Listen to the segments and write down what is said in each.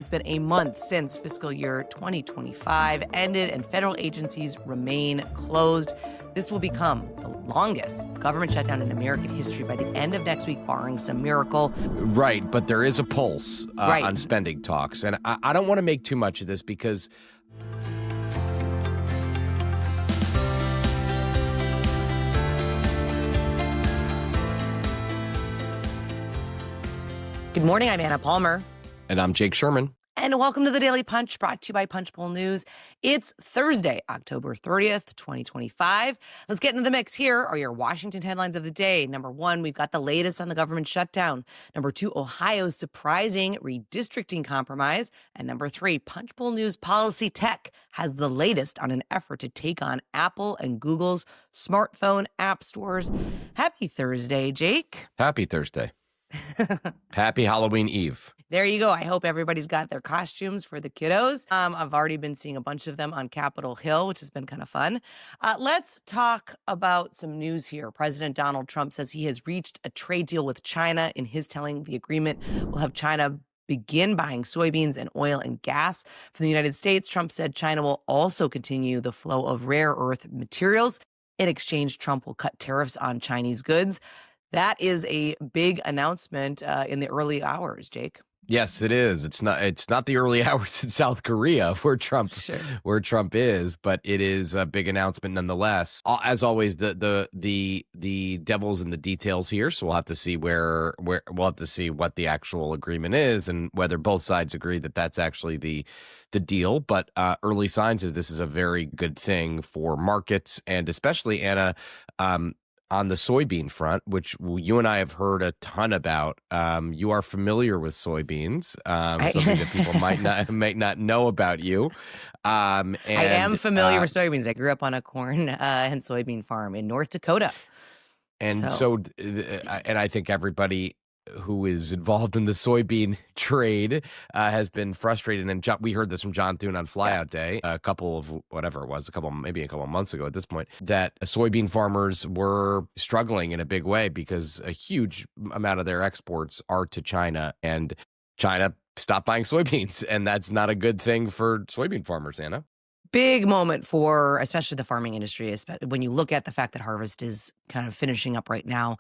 It's been a month since fiscal year 2025 ended and federal agencies remain closed. This will become the longest government shutdown in American history by the end of next week, barring some miracle. Right, but there is a pulse on spending talks. And I don't want to make too much of this because Good morning, I'm Anna Palmer. And I'm Jake Sherman. And welcome to the Daily Punch, brought to you by Punchbowl News. It's Thursday, October 30th, 2025. Let's get into the mix. Here are your Washington headlines of the day. Number one, we've got the latest on the government shutdown. Number two, Ohio's surprising redistricting compromise. And number three, Punchbowl News Policy Tech has the latest on an effort to take on Apple and Google's smartphone app stores. Happy Thursday, Jake. Happy Thursday. Happy Halloween Eve. There you go. I hope everybody's got their costumes for the kiddos. I've already been seeing a bunch of them on Capitol Hill, which has been kind of fun. Let's talk about some news here. President Donald Trump says he has reached a trade deal with China. In his telling, the agreement will have China begin buying soybeans and oil and gas from the United States. Trump said China will also continue the flow of rare earth materials. In exchange, Trump will cut tariffs on Chinese goods. That is a big announcement in the early hours, Jake. Yes, it is. It's not the early hours in South Korea where Trump is, but it is a big announcement nonetheless. As always, the devil's in the details here, so we'll have to see where we'll have to see what the actual agreement is and whether both sides agree that that's actually the deal. But early signs is this is a very good thing for markets, and especially, Anna, on the soybean front, which you and I have heard a ton about. You are familiar with soybeans, something that people might not know about you. I am familiar with soybeans. I grew up on a corn and soybean farm in North Dakota. And and I think everybody who is involved in the soybean trade has been frustrated. And we heard this from John Thune on Flyout Day, a couple of months ago at this point, that soybean farmers were struggling in a big way because a huge amount of their exports are to China, and China stopped buying soybeans. And that's not a good thing for soybean farmers, Anna. Big moment for especially the farming industry, when you look at the fact that harvest is kind of finishing up right now.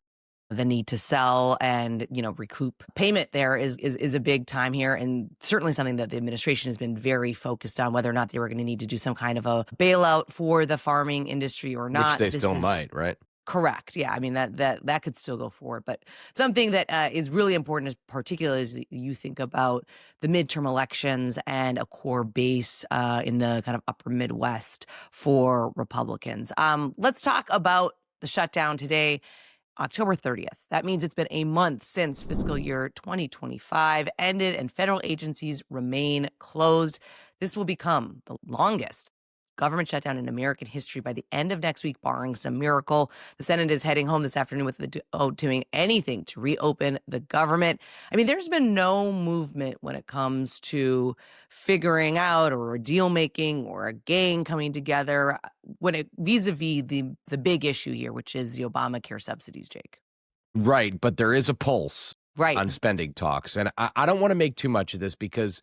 The need to sell and, recoup payment there is a big time here, and certainly something that the administration has been very focused on, whether or not they were going to need to do some kind of a bailout for the farming industry or not. Which they still might, right? Correct. Yeah. I mean, that could still go forward. But something that is really important, particularly as you think about the midterm elections and a core base in the kind of upper Midwest for Republicans. Let's talk about the shutdown today. October 30th. That means it's been a month since fiscal year 2025 ended and federal agencies remain closed. This will become the longest government shutdown in American history by the end of next week, barring some miracle. The Senate is heading home this afternoon with doing anything to reopen the government. I mean, there's been no movement when it comes to figuring out or a deal making or a gang coming together vis-a-vis the big issue here, which is the Obamacare subsidies, Jake. Right, but there is a pulse on spending talks. And I don't want to make too much of this because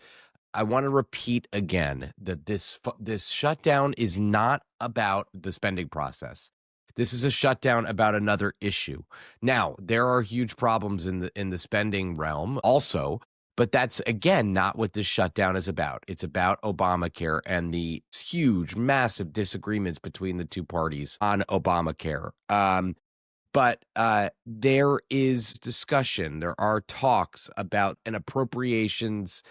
I want to repeat again that this shutdown is not about the spending process. This is a shutdown about another issue. Now, there are huge problems in the spending realm also, but that's, again, not what this shutdown is about. It's about Obamacare and the huge, massive disagreements between the two parties on Obamacare. But there is discussion. There are talks about an appropriations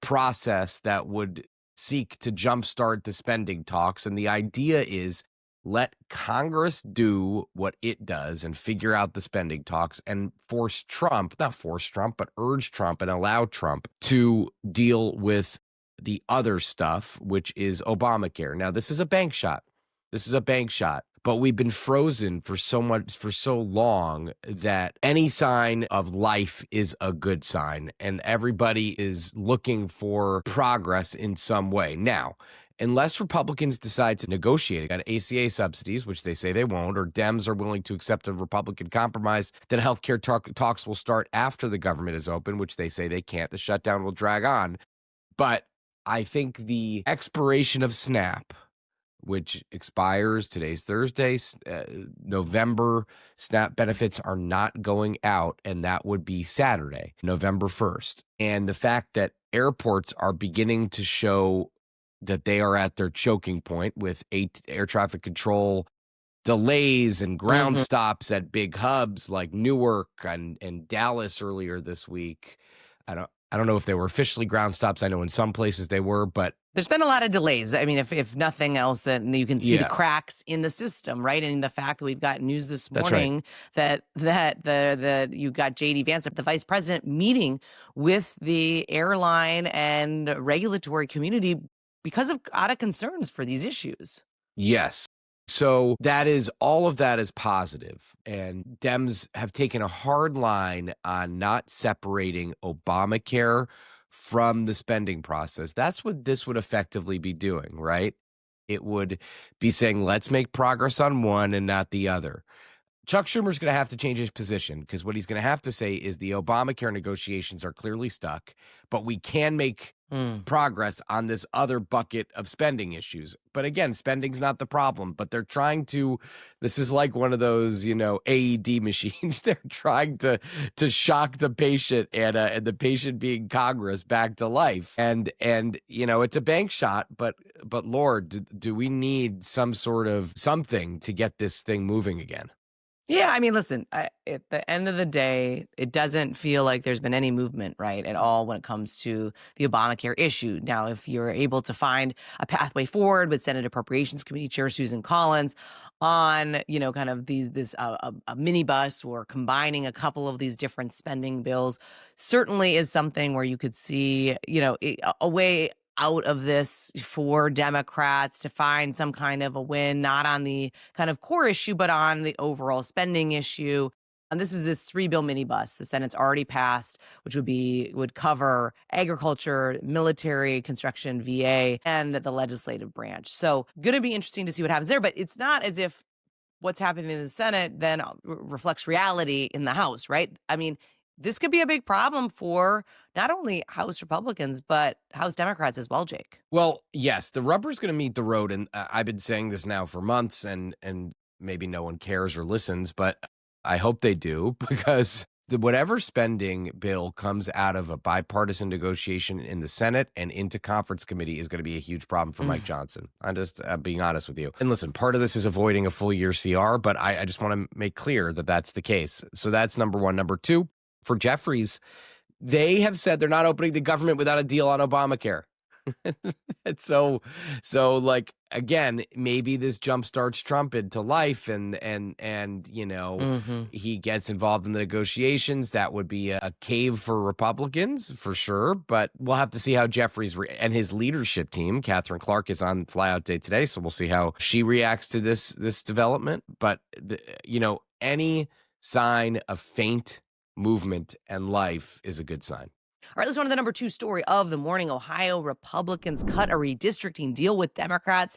process that would seek to jumpstart the spending talks. And the idea is let Congress do what it does and figure out the spending talks and urge Trump and allow Trump to deal with the other stuff, which is Obamacare. Now, this is a bank shot. But we've been frozen for so long that any sign of life is a good sign, and everybody is looking for progress in some way. Now, unless Republicans decide to negotiate on ACA subsidies, which they say they won't, or Dems are willing to accept a Republican compromise that healthcare talks will start after the government is open, which they say they can't, the shutdown will drag on. But I think the expiration of SNAP, which expires today's Thursday, November, SNAP benefits are not going out, and that would be Saturday, November 1st. And the fact that airports are beginning to show that they are at their choking point with air traffic control delays and ground stops at big hubs like Newark and Dallas earlier this week. I don't know if they were officially ground stops. I know in some places they were, but there's been a lot of delays. I mean, if nothing else, then you can see the cracks in the system, right? And the fact that we've got news this morning that you got JD Vance, the vice president, meeting with the airline and regulatory community because of out of concerns for these issues. Yes. So all of that is positive. And Dems have taken a hard line on not separating Obamacare from the spending process. That's what this would effectively be doing, right? It would be saying, let's make progress on one and not the other. Chuck Schumer's going to have to change his position because what he's going to have to say is the Obamacare negotiations are clearly stuck, but we can make progress on this other bucket of spending issues. But again, spending's not the problem, but they're trying to, this is like one of those, AED machines. They're trying to shock the patient and the patient being Congress back to life. And it's a bank shot, but Lord, do we need some sort of something to get this thing moving again? Yeah, I mean, listen, at the end of the day, it doesn't feel like there's been any movement, right, at all when it comes to the Obamacare issue. Now, if you're able to find a pathway forward with Senate Appropriations Committee Chair Susan Collins on, kind of a minibus or combining a couple of these different spending bills, certainly is something where you could see, a way out of this for Democrats to find some kind of a win, not on the kind of core issue, but on the overall spending issue. And this is this 3-bill minibus. The Senate's already passed, which would cover agriculture, military, construction, VA, and the legislative branch. So going to be interesting to see what happens there. But it's not as if what's happening in the Senate then reflects reality in the House, right? I mean, this could be a big problem for not only House Republicans, but House Democrats as well, Jake. Well, yes, the rubber's going to meet the road. And I've been saying this now for months, and maybe no one cares or listens, but I hope they do, because whatever spending bill comes out of a bipartisan negotiation in the Senate and into conference committee is going to be a huge problem for Mike Johnson. I'm just being honest with you. And listen, part of this is avoiding a full year CR, but I just want to make clear that that's the case. So that's number one. Number two, for Jeffries, they have said they're not opening the government without a deal on Obamacare. so like, again, maybe this jumpstarts Trump into life and he gets involved in the negotiations. That would be a cave for Republicans for sure, but we'll have to see how Jeffries and his leadership team, Catherine Clark, is on flyout day today, so we'll see how she reacts to this development. But any sign of faint movement and life is a good sign. All right, let's go to the number 2 story of the morning. Ohio Republicans cut a redistricting deal with Democrats.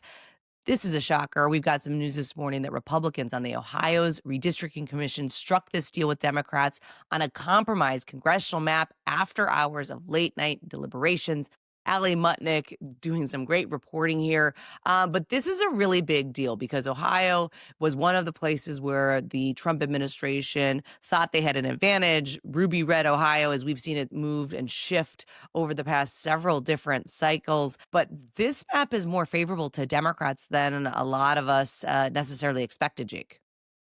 This is a shocker. We've got some news this morning that Republicans on the Ohio's Redistricting Commission struck this deal with Democrats on a compromised congressional map after hours of late-night deliberations. Allie Mutnick doing some great reporting here. But this is a really big deal because Ohio was one of the places where the Trump administration thought they had an advantage. Ruby red Ohio, as we've seen it move and shift over the past several different cycles. But this map is more favorable to Democrats than a lot of us necessarily expected, Jake.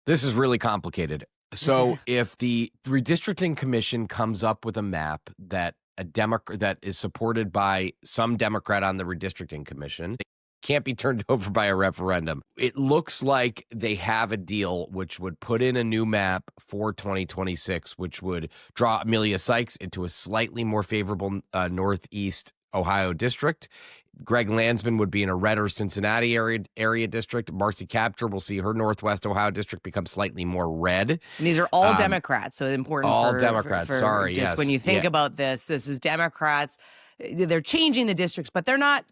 This is really complicated. So if the Redistricting Commission comes up with a map that that is supported by some Democrat on the Redistricting Commission, it can't be turned over by a referendum. It looks like they have a deal which would put in a new map for 2026, which would draw Amelia Sykes into a slightly more favorable Northeast Ohio district. Greg Landsman would be in a redder Cincinnati area district. Marcy Kaptur will see her Northwest Ohio district become slightly more red. And these are all Democrats, so important. All Democrats. Sorry, just yes. When you think about this is Democrats. They're changing the districts, but they're not,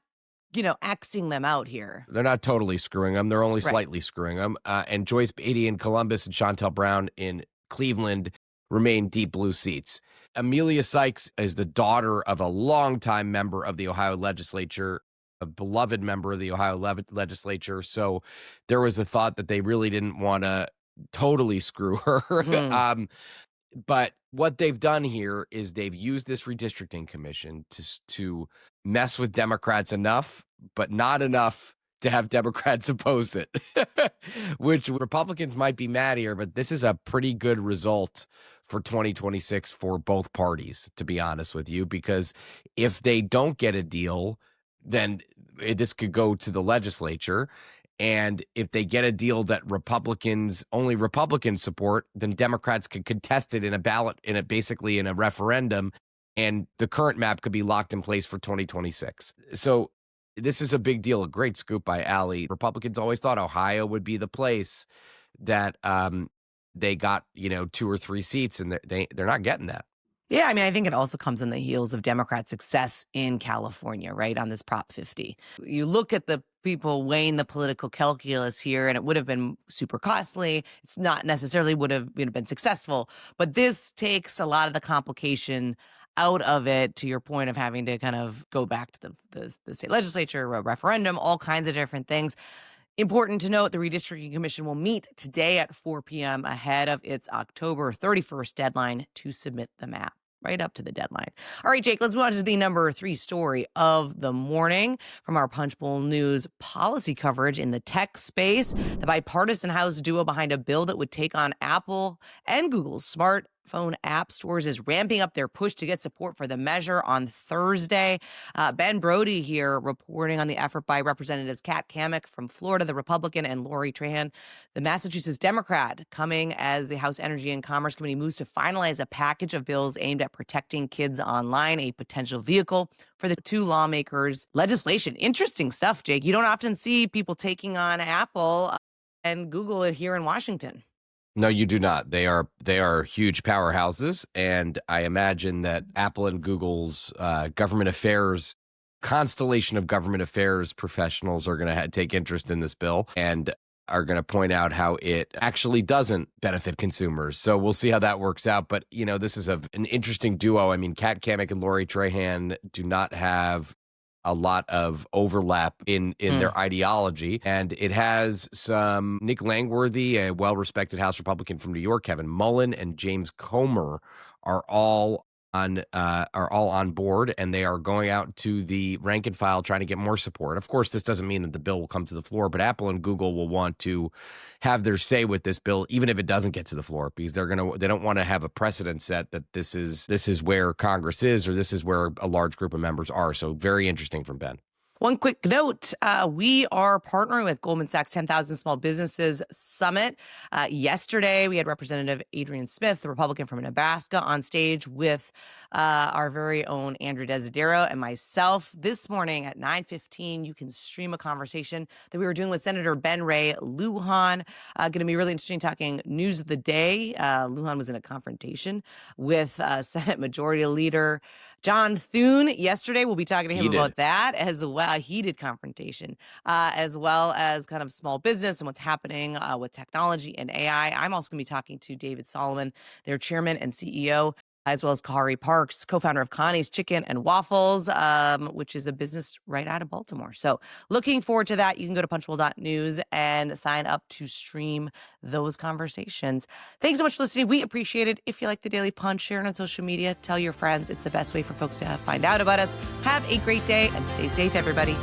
Xing them out here. They're not totally screwing them. They're only slightly screwing them. And Joyce Beatty in Columbus and Chantel Brown in Cleveland remain deep blue seats. Amelia Sykes is the daughter of a longtime member of the Ohio legislature, a beloved member of the Ohio legislature. So there was a thought that they really didn't want to totally screw her. But what they've done here is they've used this redistricting commission to mess with Democrats enough, but not enough to have Democrats oppose it, which Republicans might be mad here, but this is a pretty good result for 2026 for both parties, to be honest with you, because if they don't get a deal, then this could go to the legislature. And if they get a deal that only Republicans support, then Democrats could contest it in a ballot, basically in a referendum, and the current map could be locked in place for 2026. So this is a big deal, a great scoop by Allie. Republicans always thought Ohio would be the place that they got, 2 or 3 seats, and they're not getting that. Yeah, I mean, I think it also comes on the heels of Democrat success in California, right, on this Prop 50. You look at the people weighing the political calculus here, and it would have been super costly. It's not necessarily would have been successful, but this takes a lot of the complication out of it, to your point of having to kind of go back to the state legislature, a referendum, all kinds of different things. Important to note, the Redistricting Commission will meet today at 4 p.m. ahead of its October 31st deadline to submit the map. Right up to the deadline. All right, Jake, let's move on to the number 3 story of the morning from our Punchbowl News policy coverage in the tech space. The bipartisan House duo behind a bill that would take on Apple and Google's smartphone app stores is ramping up their push to get support for the measure on Thursday. Ben Brody here reporting on the effort by Representatives Kat Cammack from Florida, the Republican, and Lori Trahan, the Massachusetts Democrat, coming as the House Energy and Commerce Committee moves to finalize a package of bills aimed at protecting kids online, a potential vehicle for the 2 lawmakers' legislation. Interesting stuff, Jake. You don't often see people taking on Apple and Google here in Washington. No, you do not. They are huge powerhouses, and I imagine that Apple and Google's government affairs constellation of government affairs professionals are going to take interest in this bill and are going to point out how it actually doesn't benefit consumers. So we'll see how that works out. But, this is an interesting duo. I mean, Kat Cammack and Lori Trahan do not have a lot of overlap in their ideology. And it has some Nick Langworthy, a well-respected House Republican from New York, Kevin Mullen, and James Comer are all on board, and they are going out to the rank and file trying to get more support. Of course, this doesn't mean that the bill will come to the floor, but Apple and Google will want to have their say with this bill, even if it doesn't get to the floor, because they don't want to have a precedent set that this is where Congress is, or this is where a large group of members are. So very interesting from Ben. One quick note, we are partnering with Goldman Sachs 10,000 Small Businesses Summit. Yesterday, we had Representative Adrian Smith, the Republican from Nebraska, on stage with our very own Andrew Desidero and myself. This morning at 9:15, you can stream a conversation that we were doing with Senator Ben Ray Lujan. Going to be really interesting, talking news of the day. Lujan was in a confrontation with Senate Majority Leader John Thune yesterday. We'll be talking to him about that as well. A heated confrontation, as well as kind of small business and what's happening with technology and AI. I'm also going to be talking to David Solomon, their chairman and CEO, as well as Kahari Parks, co-founder of Connie's Chicken and Waffles, which is a business right out of Baltimore. So looking forward to that. You can go to punchbowl.news and sign up to stream those conversations. Thanks so much for listening. We appreciate it. If you like the Daily Punch, share it on social media. Tell your friends. It's the best way for folks to find out about us. Have a great day and stay safe, everybody.